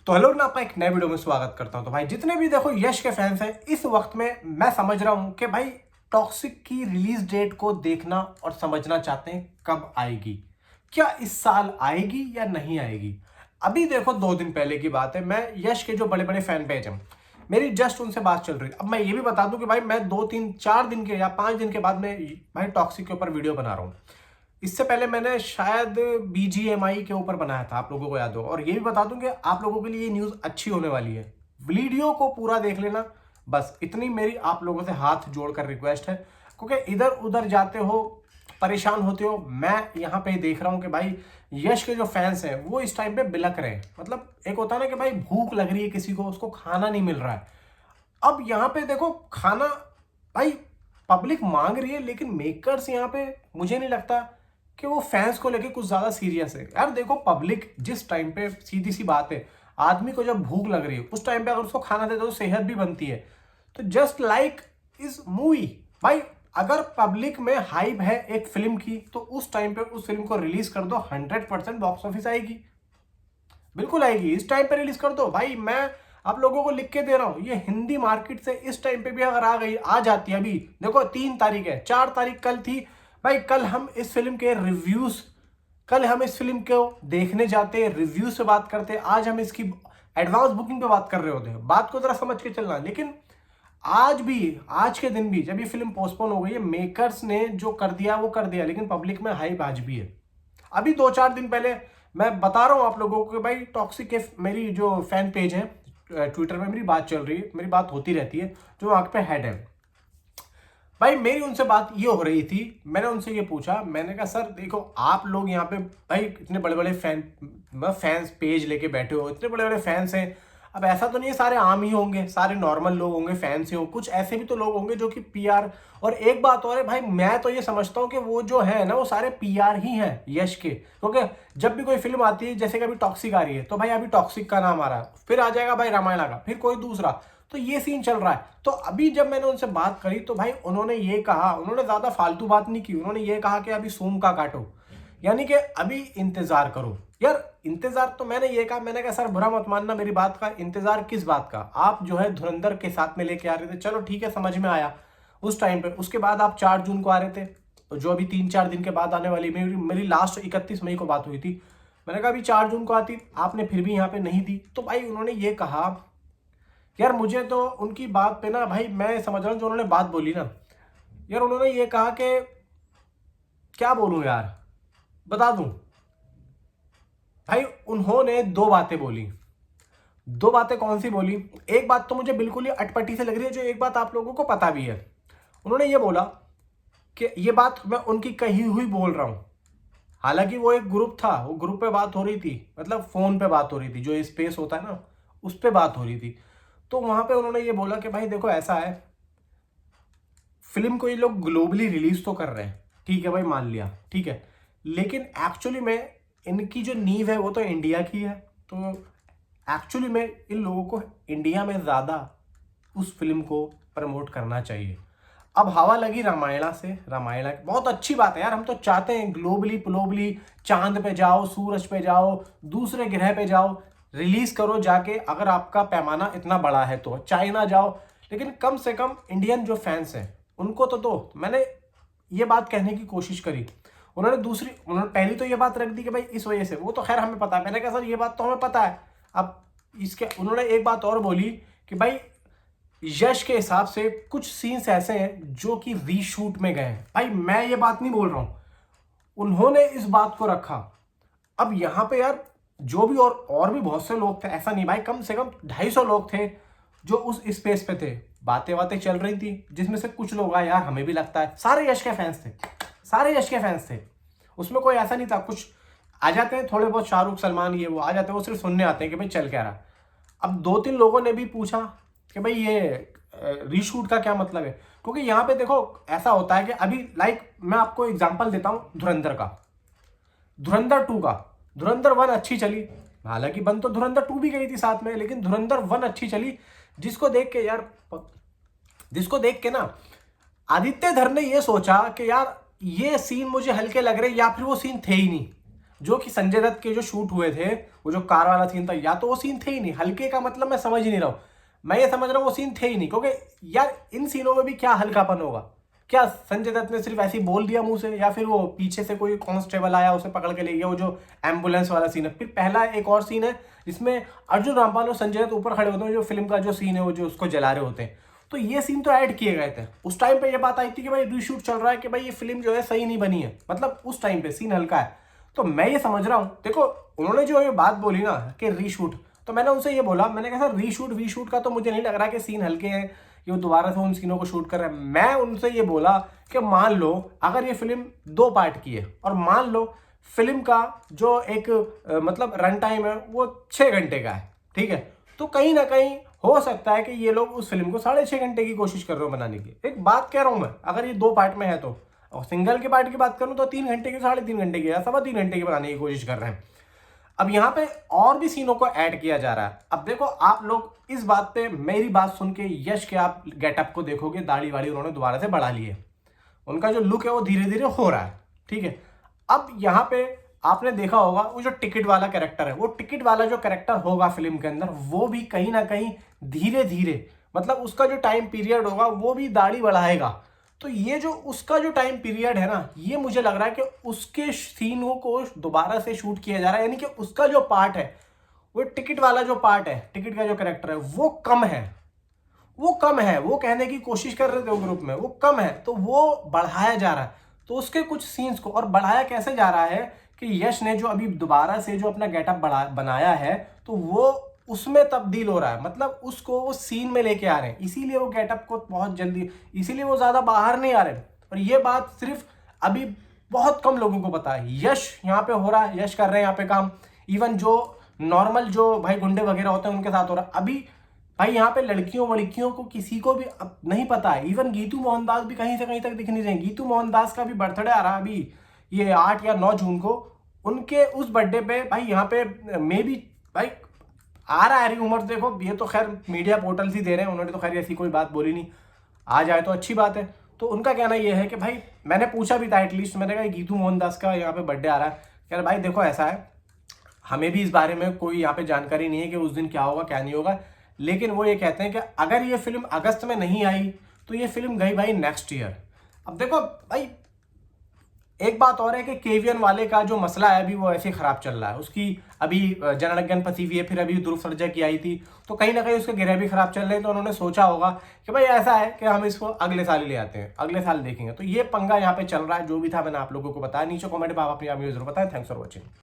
तो हेलो ना, आपका एक नए वीडियो में स्वागत करता हूं। तो भाई जितने भी देखो यश के फैंस हैं, इस वक्त में मैं समझ रहा हूं कि भाई टॉक्सिक की रिलीज डेट को देखना और समझना चाहते हैं कब आएगी। क्या इस साल आएगी या नहीं आएगी। अभी देखो 2 दिन पहले की बात है, मैं यश के जो बड़े बड़े फैन पेज हैं, मेरी जस्ट उनसे बात चल रही। अब मैं ये भी बता दूं कि भाई मैं 2 3 4 दिन के या 5 दिन के बाद में भाई टॉक्सिक के ऊपर वीडियो बना रहा हूं। इससे पहले मैंने शायद बीजीएमआई के ऊपर बनाया था, आप लोगों को याद हो। और ये भी बता दूं कि आप लोगों के लिए ये न्यूज़ अच्छी होने वाली है, वीडियो को पूरा देख लेना। बस इतनी मेरी आप लोगों से हाथ जोड़कर रिक्वेस्ट है, क्योंकि इधर उधर जाते हो, परेशान होते हो। मैं यहाँ पे देख रहा हूँ कि भाई यश के जो फैंस हैं वो इस टाइम पे बिलक रहे हैं। मतलब एक होता है ना कि भाई भूख लग रही है किसी को, उसको खाना नहीं मिल रहा है। अब यहाँ पे देखो खाना भाई पब्लिक मांग रही है, लेकिन मेकर्स यहाँ पे मुझे नहीं लगता कि वो फैंस को लेके कुछ ज्यादा सीरियस है। यार देखो पब्लिक जिस टाइम पे, सीधी सी बात है, आदमी को जब भूख लग रही है उस टाइम पे अगर उसको खाना दे दो तो सेहत भी बनती है। तो जस्ट लाइक इस मूवी भाई, अगर पब्लिक में हाइप है एक फिल्म की तो उस टाइम पे उस फिल्म को रिलीज कर दो, 100% बॉक्स ऑफिस आएगी, बिल्कुल आएगी। इस टाइम पे रिलीज कर दो भाई, मैं आप लोगों को लिख के दे रहा हूं, ये हिंदी मार्केट से इस टाइम पे भी अगर आ गई, आ जाती है। अभी देखो 3 तारीख है, 4 तारीख कल थी भाई। कल हम इस फिल्म के रिव्यूज, कल हम इस फिल्म को देखने जाते, रिव्यू से बात करते। आज हम इसकी एडवांस बुकिंग पे बात कर रहे होते हैं। बात को जरा समझ के चलना। लेकिन आज भी, आज के दिन भी जब ये फिल्म पोस्टपोन हो गई है, मेकर्स ने जो कर दिया वो कर दिया, लेकिन पब्लिक में हाइप आज भी है। अभी 2 4 दिन पहले मैं बता रहा हूं आप लोगों को कि भाई टॉक्सिक के मेरी जो फैन पेज है ट्विटर में, मेरी बात चल रही है, मेरी बात होती रहती है, जो वहां पे हेड है भाई, मेरी उनसे बात ये हो रही थी। मैंने उनसे ये पूछा, मैंने कहा सर देखो आप लोग यहाँ पे भाई इतने बड़े बड़े फैंस पेज लेके बैठे हो, इतने बड़े बड़े फैंस हैं। अब ऐसा तो नहीं है सारे आम ही होंगे, सारे नॉर्मल लोग होंगे, फैंस ही होंगे, कुछ ऐसे भी तो लोग होंगे जो कि पीआर। और एक बात और है भाई, मैं तो ये समझता हूँ कि वो जो है ना वो सारे पीआर ही हैं यश के। क्योंकि जब भी कोई फिल्म आती है, जैसे कि अभी टॉक्सिक आ रही है, तो भाई अभी टॉक्सिक का नाम आ रहा है, फिर आ जाएगा भाई रामायण का, फिर कोई दूसरा, तो ये सीन चल रहा है। तो अभी जब मैंने उनसे बात करी तो भाई उन्होंने ये कहा, उन्होंने ज्यादा फालतू बात नहीं की, उन्होंने ये कहा कि अभी सूम का काटो, यानी कि अभी इंतजार करो। यार इंतजार तो मैंने ये कहा, मैंने कहा सर बुरा मत मानना मेरी बात का, इंतजार किस बात का। आप जो है धुरंधर के साथ में लेके आ रहे थे, चलो ठीक है समझ में आया उस टाइम पे। उसके बाद आप 4 जून को आ रहे थे, तो जो अभी 3 4 दिन के बाद आने वाली, मेरी लास्ट 31 मई को बात हुई थी। मैंने कहा अभी 4 जून को आती, आपने फिर भी यहाँ पे नहीं दी। तो भाई उन्होंने ये कहा, यार मुझे तो उनकी बात पे ना भाई, मैं समझ रहा हूँ जो उन्होंने बात बोली ना, यार उन्होंने ये कहा कि क्या बोलूं यार, बता दूं भाई, उन्होंने 2 बातें बोली। 2 बातें कौन सी बोली, एक बात तो मुझे बिल्कुल ही अटपटी से लग रही है, जो एक बात आप लोगों को पता भी है। उन्होंने ये बोला कि ये बात मैं उनकी कही हुई बोल रहा हूं, हालांकि वो एक ग्रुप था, वो ग्रुप पे बात हो रही थी, मतलब फोन पे बात हो रही थी, जो स्पेस होता है ना उस पे बात हो रही थी। तो वहां पे उन्होंने ये बोला कि भाई देखो ऐसा है, फिल्म को ये लोग ग्लोबली रिलीज तो कर रहे हैं, ठीक है भाई मान लिया, ठीक है, लेकिन एक्चुअली में इनकी जो नींव है वो तो इंडिया की है। तो एक्चुअली में इन लोगों को इंडिया में ज्यादा उस फिल्म को प्रमोट करना चाहिए। अब हवा लगी रामायणा से, रामायणा बहुत अच्छी बात है यार, हम तो चाहते हैं ग्लोबली ग्लोबली, चांद पे जाओ, सूरज पे जाओ, दूसरे ग्रह पे जाओ, रिलीज करो जाके। अगर आपका पैमाना इतना बड़ा है तो चाइना जाओ, लेकिन कम से कम इंडियन जो फैंस हैं उनको तो दो। मैंने ये बात कहने की कोशिश करी, उन्होंने पहली तो ये बात रख दी कि भाई इस वजह से, वो तो खैर हमें पता है। मैंने कहा सर ये बात तो हमें पता है। अब इसके उन्होंने एक बात और बोली कि भाई यश के हिसाब से कुछ सीन्स ऐसे हैं जो कि रीशूट में गए हैं। भाई मैं ये बात नहीं बोल रहा हूं, उन्होंने इस बात को रखा। अब यहां पे यार जो भी और भी बहुत से लोग थे, ऐसा नहीं भाई, कम से कम 250 लोग थे जो उस स्पेस पे थे, बातें बातें चल रही थी, जिसमें से कुछ लोग आए यार हमें भी लगता है, सारे यश के फैंस थे, सारे यश के फैंस थे, उसमें कोई ऐसा नहीं था। कुछ आ जाते हैं थोड़े बहुत, शाहरुख सलमान ये वो आ जाते हैं, वो सिर्फ सुनने आते हैं कि भाई चल क्या रहा। अब 2 3 लोगों ने भी पूछा कि भाई ये रीशूट का क्या मतलब है, क्योंकि यहाँ पे देखो ऐसा होता है कि अभी लाइक मैं आपको एग्जांपल देता हूं धुरंधर का, धुरंधर 2 का। धुरंधर 1 अच्छी चली, हालांकि बन तो धुरंधर 2 भी गई थी साथ में, लेकिन धुरंधर 1 अच्छी चली, जिसको देख के यार, जिसको देख के ना आदित्य धर ने ये सोचा कि यार ये सीन मुझे हल्के लग रहे, या फिर वो सीन थे ही नहीं जो कि संजय दत्त के जो शूट हुए थे वो जो कार वाला सीन था, या तो वो सीन थे ही नहीं। हल्के का मतलब मैं समझ ही नहीं रहा हूँ। मैं ये समझ रहा हूँ वो सीन थे ही नहीं, क्योंकि यार इन सीनों में भी क्या हल्कापन होगा? क्या संजय दत्त ने सिर्फ ऐसे ही बोल दिया मुंह से, या फिर वो पीछे से कोई कांस्टेबल आया उसे पकड़ के ले गया? वो जो एम्बुलेंस वाला सीन है। फिर पहला एक और सीन है जिसमें अर्जुन रामपाल और संजय दत्त ऊपर खड़े होते हैं, जो फिल्म का जो सीन है वो जो उसको जला रहे होते हैं। तो ये सीन तो ऐड किए गए थे। उस टाइम पे ये बात आई थी कि भाई रीशूट चल रहा है, कि भाई ये फिल्म जो है सही नहीं बनी है, मतलब उस टाइम पे सीन हल्का है। तो मैं ये समझ रहा हूँ, देखो उन्होंने जो ये बात बोली ना कि रीशूट, तो मैंने उनसे ये बोला, मैंने कहा सर रीशूट वीशूट का तो मुझे नहीं लग रहा कि सीन हल्के हैं, ये दोबारा से उन सीनों को शूट कर रहे हैं। मैं उनसे ये बोला कि मान लो अगर ये फिल्म 2 पार्ट की है, और मान लो फिल्म का जो एक मतलब रन टाइम है वो 6 घंटे का है, ठीक है, तो कहीं ना कहीं हो सकता है कि ये लोग उस फिल्म को 6.5 घंटे की कोशिश कर रहे हो बनाने की। एक बात कह रहा हूं मैं, अगर ये 2 पार्ट में है तो, और सिंगल के पार्ट की बात करूं तो 3 घंटे की, 3.5 घंटे की या 3.25 घंटे की बनाने की कोशिश कर रहे हैं। अब यहाँ पे और भी सीनों को ऐड किया जा रहा है। अब देखो आप लोग इस बात पे मेरी बात सुन के यश के आप गेटअप को देखोगे, दाढ़ी वाड़ी उन्होंने दोबारा से बढ़ा ली है, उनका जो लुक है वो धीरे धीरे हो रहा है, ठीक है। अब यहाँ पे आपने देखा होगा वो जो टिकट वाला कैरेक्टर है, वो टिकट वाला जो कैरेक्टर होगा फिल्म के अंदर, वो भी कहीं ना कहीं धीरे धीरे, मतलब उसका जो टाइम पीरियड होगा वो भी दाढ़ी बढ़ाएगा। तो ये जो उसका जो टाइम पीरियड है ना, ये मुझे लग रहा है कि उसके सीनों को दोबारा से शूट किया जा रहा है, यानी कि उसका जो पार्ट है, वो टिकट वाला जो पार्ट है, टिकट का जो कैरेक्टर है वो कम है, वो कम है, वो कहने की कोशिश कर रहे थे वो ग्रुप में, वो कम है, तो वो बढ़ाया जा रहा है। तो उसके कुछ सीन्स को और बढ़ाया कैसे जा रहा है कि यश ने जो अभी दोबारा से जो अपना गेटअप बनाया है, तो वो उसमें तब्दील हो रहा है, मतलब उसको वो सीन में लेके आ रहे हैं, इसीलिए वो गेटअप को बहुत जल्दी, इसीलिए वो ज्यादा बाहर नहीं आ रहे। और ये बात सिर्फ अभी बहुत कम लोगों को पता है। यश यहाँ पे हो रहा है, यश कर रहे हैं यहाँ पे काम, इवन जो नॉर्मल जो भाई गुंडे वगैरह होते हैं उनके साथ हो रहा है। अभी भाई यहाँ पे लड़कियों को किसी को भी अब नहीं पता है, इवन गीतू मोहनदास भी कहीं से कहीं तक दिख नहीं रहे। गीतू मोहनदास का भी बर्थडे आ रहा है अभी, ये 8 या 9 जून को, उनके उस बर्थडे पे भाई यहाँ पे मे भी भाई आ रहा है रूमर। देखो ये तो खैर मीडिया पोर्टल ही दे रहे हैं, उन्होंने तो खैर ऐसी कोई बात बोली नहीं, आ जाए तो अच्छी बात है। तो उनका कहना ये है कि भाई, मैंने पूछा भी था एटलीस्ट, मैंने कहा गीतू मोहनदास का यहाँ पे बर्थडे आ रहा है, कह रहे भाई देखो ऐसा है, हमें भी इस बारे में कोई यहाँ पे जानकारी नहीं है कि उस दिन क्या होगा क्या नहीं होगा, लेकिन वो ये कहते हैं कि अगर ये फिल्म अगस्त में नहीं आई तो ये फिल्म गई भाई नेक्स्ट ईयर। अब देखो भाई एक बात और है कि केवीएन वाले का जो मसला है अभी वो ऐसे खराब चल रहा है, उसकी अभी जनगण फंसी हुई है, फिर अभी ध्रुव सर्जा की आई थी, तो कहीं ना कहीं उसके गिरह भी खराब चल रहे हैं। तो उन्होंने सोचा होगा कि भाई ऐसा है कि हम इसको अगले साल ही ले आते हैं, अगले साल देखेंगे। तो ये पंगा यहाँ पे चल रहा है, जो भी था मैंने आप लोगों को बताया। नीचे कमेंट में आप अपनी जरूर बताएं। Thanks for watching.